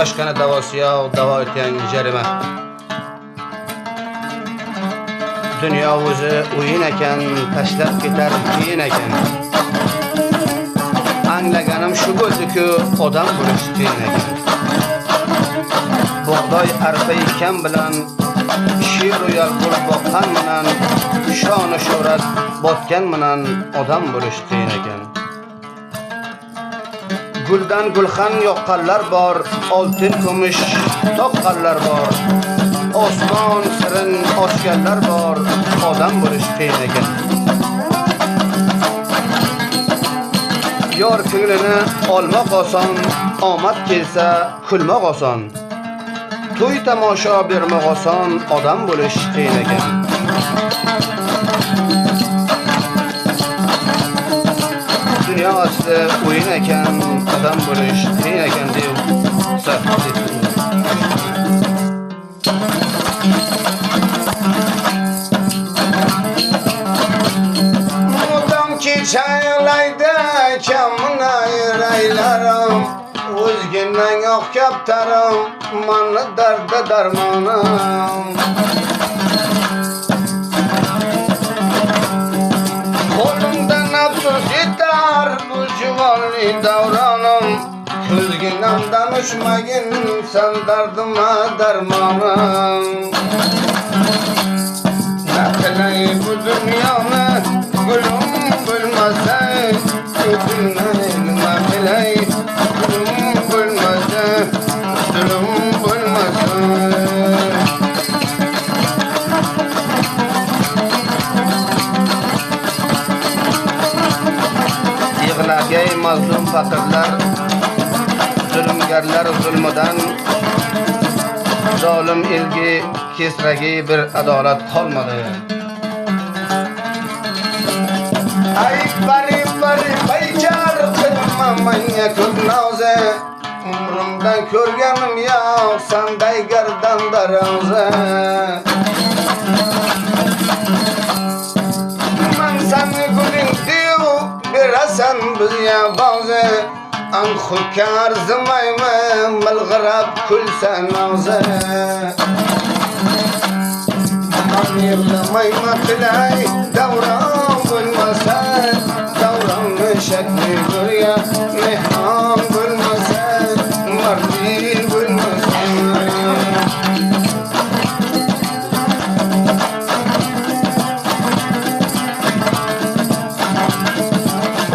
boshqani davosi yo'q, davo etgan jarima. Dunyo o'zi o'yin ekan, tashlab ketar keyin ekan. Anglaganim shu bo'ldi-ku, odam bo'lish qiyin ekan. Bug'doy arpa ekan bilan she'r uyal bo'lib boqqan bilan shon-u shuhrat botgan bilan odam bo'lish qiyin ekan. Guldan gulxan yoqqanlar bor, oltin kumush toqqanlar bor. Osmon sirin ochganlar bor, odam bo'lish qiyin ekan. Yor ko'nglini olmoq oson, omad kelsa kulmoq oson. To'y tomosha bermoq oson, odam bo'lish qiyin ekan. Dunyo asli o'yin ekan, odam bo'lish qiyin ekan deb odam kechaylaydi kamini aylaylarim, o'zgining oq kaptarim, mani darda darmonim. Qo'limdan afsus yetar bu juvonli davronim, ko'zginamdan ushmagin san dardima darmonim. Na qilay bu dunyoni gulim bo'lmasa, nima qilay gulim bo'lmasa, zulm bo'lmasa. Yig'lagay mazlum faqirlar, zulmgarlar zulmidan, zolim elga kesragi bir adolat qolmadi. Ay bari bayjar qilma menga ko'p noza, umrimdan ko'rganim yo'q sanday gardan daroza. Men seni guling diyu berasan bizga boza, anxuka arzimaymi milg'irab kulsan noza. Man yig'lamayma qilay davron bo'lmasa, davronmi shakli go'rga mehmon bo'lmasa, mardlik bo'lmasa.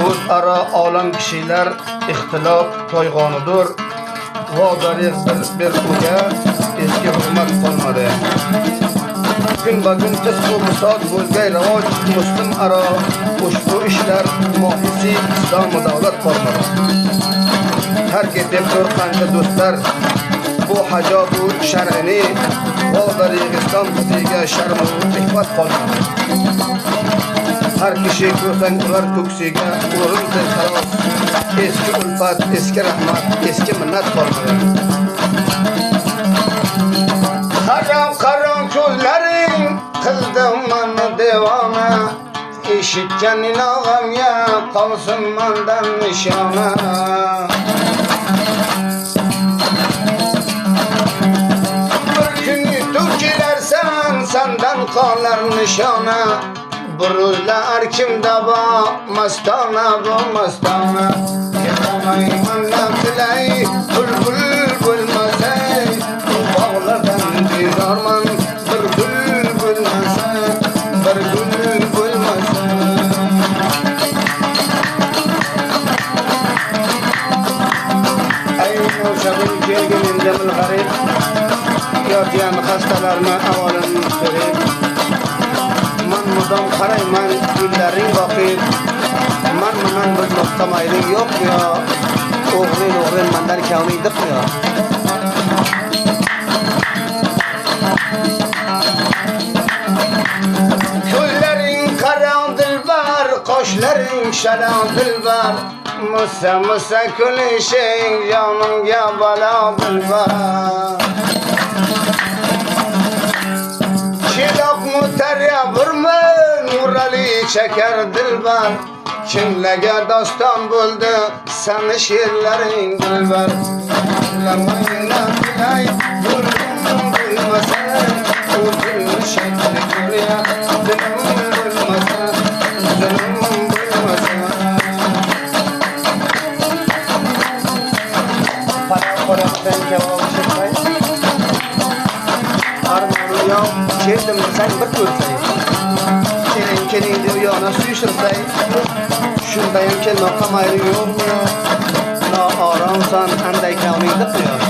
O'zaro olam kishilar ixtilof toyg'onidir. Vodariq bir uga eski hurmat qolmadi. Gün tıpkı musad bo'lgay rivoj muslim aro ushbu ishlar muhisi islom davlat qolmadi. Tark etib qancha do'stlar bu hajobu shar'ini vodariqiston qiziga sharmu ihfat qolmadi. Har kishi ko'rsang ular ko'ksiga o'rinday xalos, eski ulfat, eski rahmat, eski minnat qolmadi. Qaram ko'zlaring qildi mani devona, eshitgan ilog'amga qolsin mendan nishona. Bir kun yutib kelarsan sandan qolar nishona, buruzlar kimda bor mastona bu mastona. Yaqamayman nafilay bulbul bo'lmasa, bog'lardan bezorman bir gul bo'lmasa, bir gul bo'lmasa. Ay o'shabin kelgan indamil g'arib, yotgan xastalarni avolini so'rib, man mudom qarayman gullaring boqib, man bilan bir nuqta mayling yo'q-yo, o'g'rin mandan kavniydiq-yo. Ko'zlaring qaro dilbar, qoshlaring shalo dilbar, musa kulishing jonimga balo dilbar. Chiroq mutarya burman nurali chakar dilbar, kimlarga doston bo'ldi sani she'rlaring dilbar lamayna bilay zulm bilmasa o'zini shakli ko'rya zulm bilmasa zulm bilmasa Qo'rqdan javob chiqmay armoni yo'q keldim sen bir ko'rsay keling deb yana suyushirsay shundayam kelmoqqa mayli yo'qmi nooromsan anday kavningda quyosh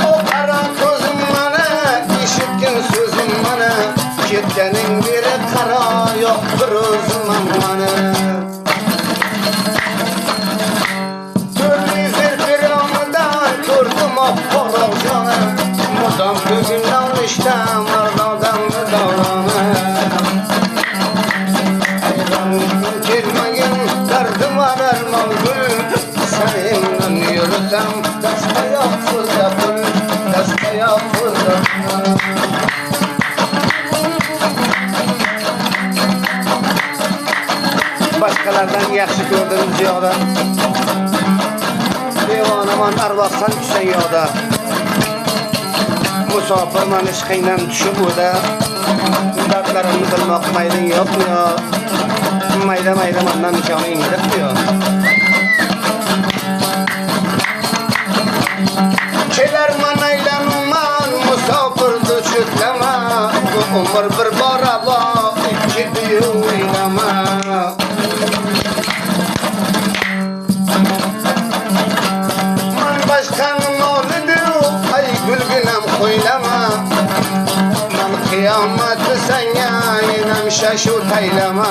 o qara ko'zim mana eshitgin so'zim mana ketganing beri qaro yo'q bir o'zim mana Mudam ko'zimdan ishda mardodam davrona kelmagan dardim va darmon gul sendan yurtam dastayoq so'zda pul dastayoq so'zda boshqalardan yaxshi ko'rdim ziyoda devonaman arvohsan tushsang yoda musofirman ishqingdan tushib o'da dardlarimni bilmoq mayling yo'qmi yo mayda mandan nishoningda yo kelarman aylanman musofirni chetlama bu umr bir bora bor ikki duyu o'ylama man boshqaning o'rnidir ay gulginam qo'ylama man qiyomatni senga inam shashu taylama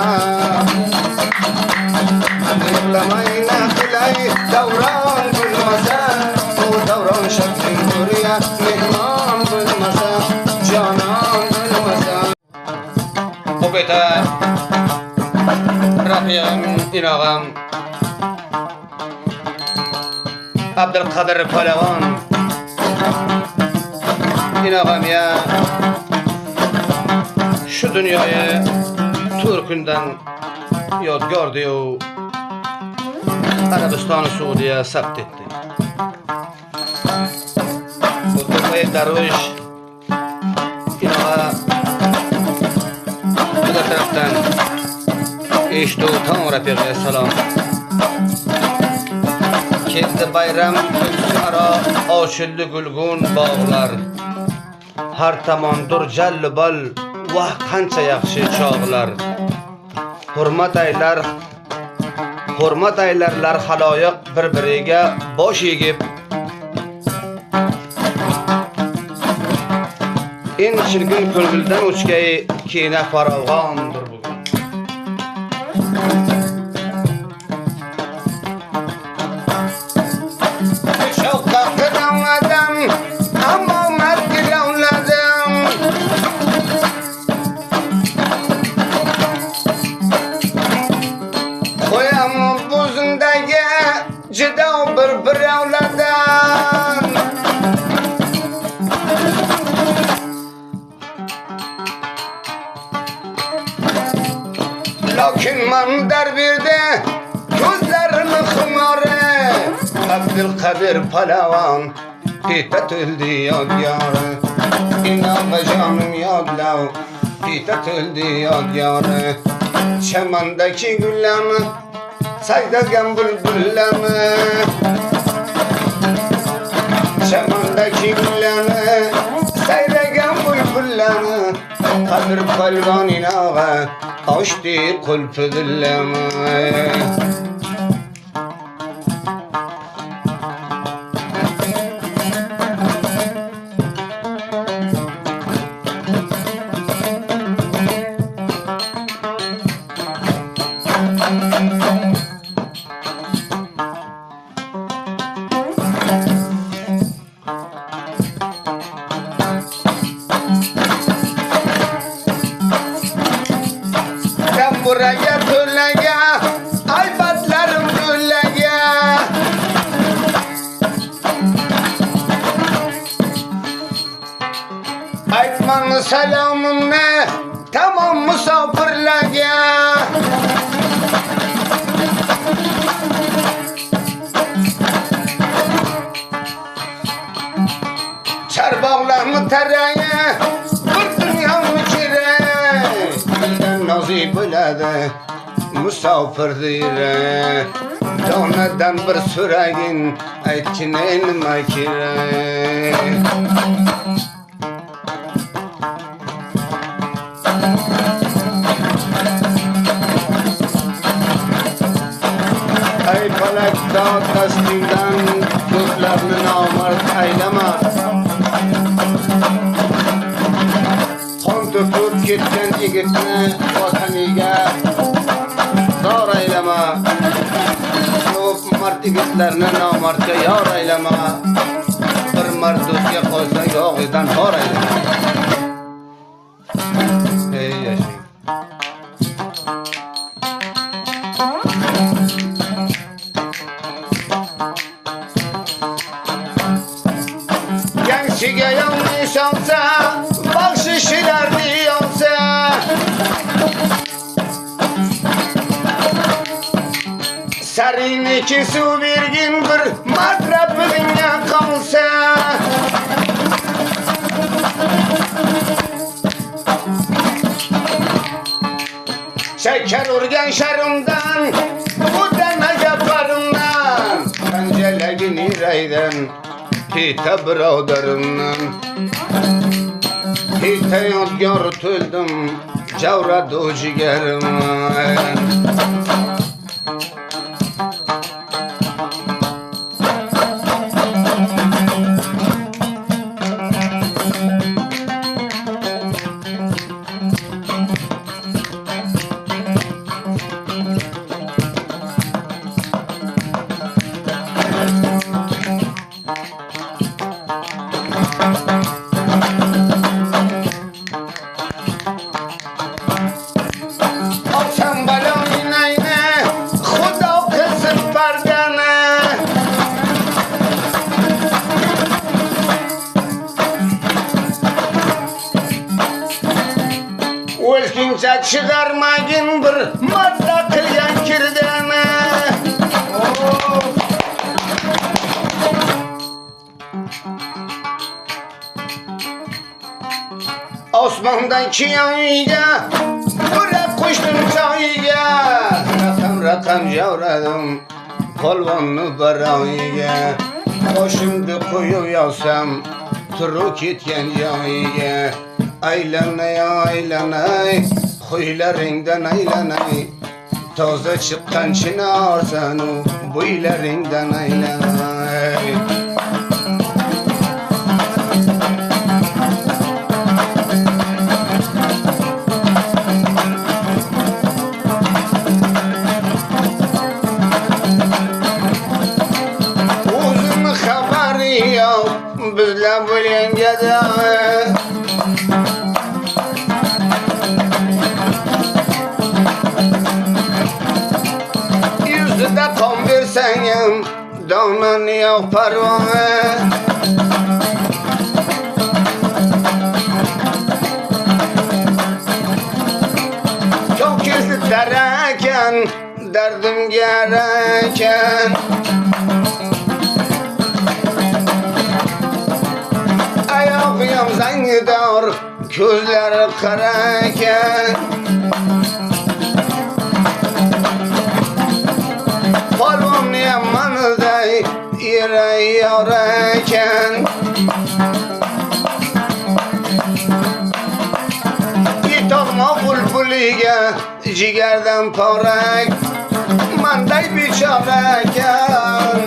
yig'lamayna qilay davron bo'lmasa bu davron shakling ko'rya mehmon bo'lmasa jonon bo'lmasa bu beta rafiqam inog'am Abdulqadir Palavon inog'am ya shu dunyoya Turkundan yodgor diyu Arabiston Saudiya sabt etdi. Bu Turkiye darvish inog'a bu tarafdan eshtu tam rafiqga salom. Keldi bayram aro ochildi gulgun bog'lar. Har tomondur jallibal vah qancha yaxshi chog'lar. Hurmat aylarlar haloyiq bir-biriga bosh egib. En chirkin ko'ngildan o'chgay kina farovondir bugun. Lakin man darbirde gözlerimi xumare Abdülkadir Palavon Pitatıldı yadgarı İnağa canım yadlav Pitatıldı yadgarı Çemandaki güllemi Saydagan bülbüllemi Çemandaki güllemi Saydagan bülbüllemi Kadir Palavon inağa Açtı kulpu dilleme buraya tüllege aybatlarım tüllege Aytman selamını tamam musafirlege rozi bo'ladi musofirdir. Donadan bir so'ragin aytgin nima kerak. Ay falak dod dastingdan ko'plarni nomard aylama. Qon to'kib ketgan yigitni vataniga zor aylama. Ko'p mard yigitlarni nomardga yor aylama. Bir mard do'stga qolsa yog'idan xor aylama. Ey yashang. Yangiga yangish olsa, baxshishlarni olsa, sariniki suv bergin bir matrapingga qolsa, shakar urgan sharimdan, o'tanaga parimdan, panjalagin iraydan Hita birodarimdan, hita yodgor to'ldim javradu jigarimdan. O'lkincha chiqarmagin bir modda qilgan kirdani. Osmondan chiyoyiga bura qo'shdim joyiga. Raqam javradim polvonni baroyiga. Qo'shimni qo'yib yozsam turu ketgan joyiga. Aylanay aylanay qo'ylaringdan aylanay, toza chiqqan chinorsan u bo'ylaringdan aylanay. O'zim xabari yo'q bizlar bo'lganda, yüzüde kon verseyim donan yok parva. Çok yüzü derken derdim gereken, ayağım zangidar gözleri kararken, polvon yamanıday yere yorarken, git olma bulbuliga jigardan porak manday bichorakan.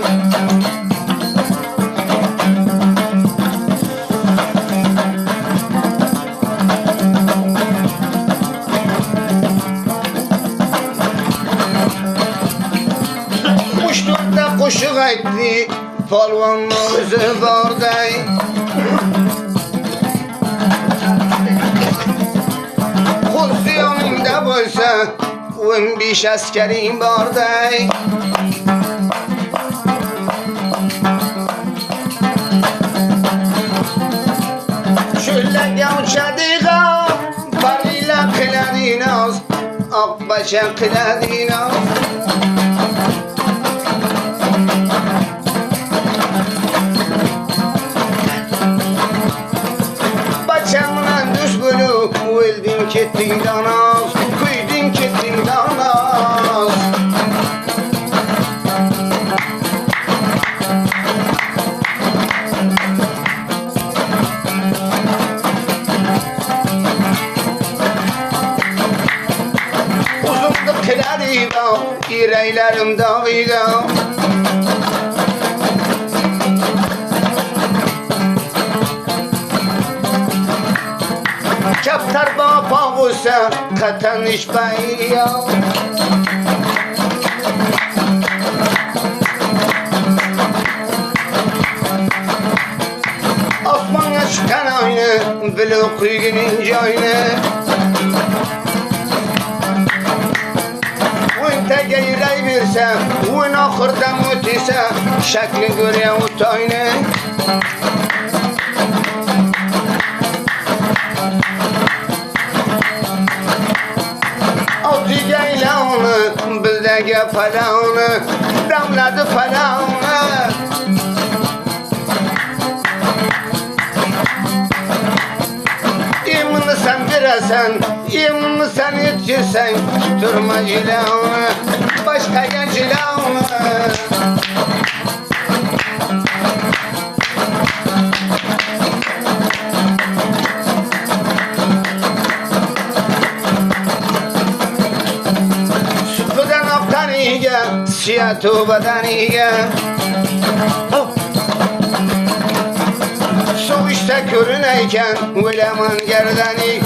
Qo'shiq aytdi polvonning o'zi borday, xuddi yoningda bo'lsa 15 askaring borday. Cho'llaga uchadiga barila qiladinoz, oq bachang qiladinoz. Ketding donoz, kuyding yüreklerim dağıydı. Kaptar baba olsa katan iş bayya. Osman'a çıkan aynı, bile kuygunun joyunu. Vınta geyrey verse, vın ahırdan ötese, şekli görüyor utayını. Onu bizdeki palavını damladı palavını. İmini sen biresen, imini sen yetişsen, durma cilavını, başka gel cilavını. Siyah tu badaniga Su işte körüneyken Uleman gerdani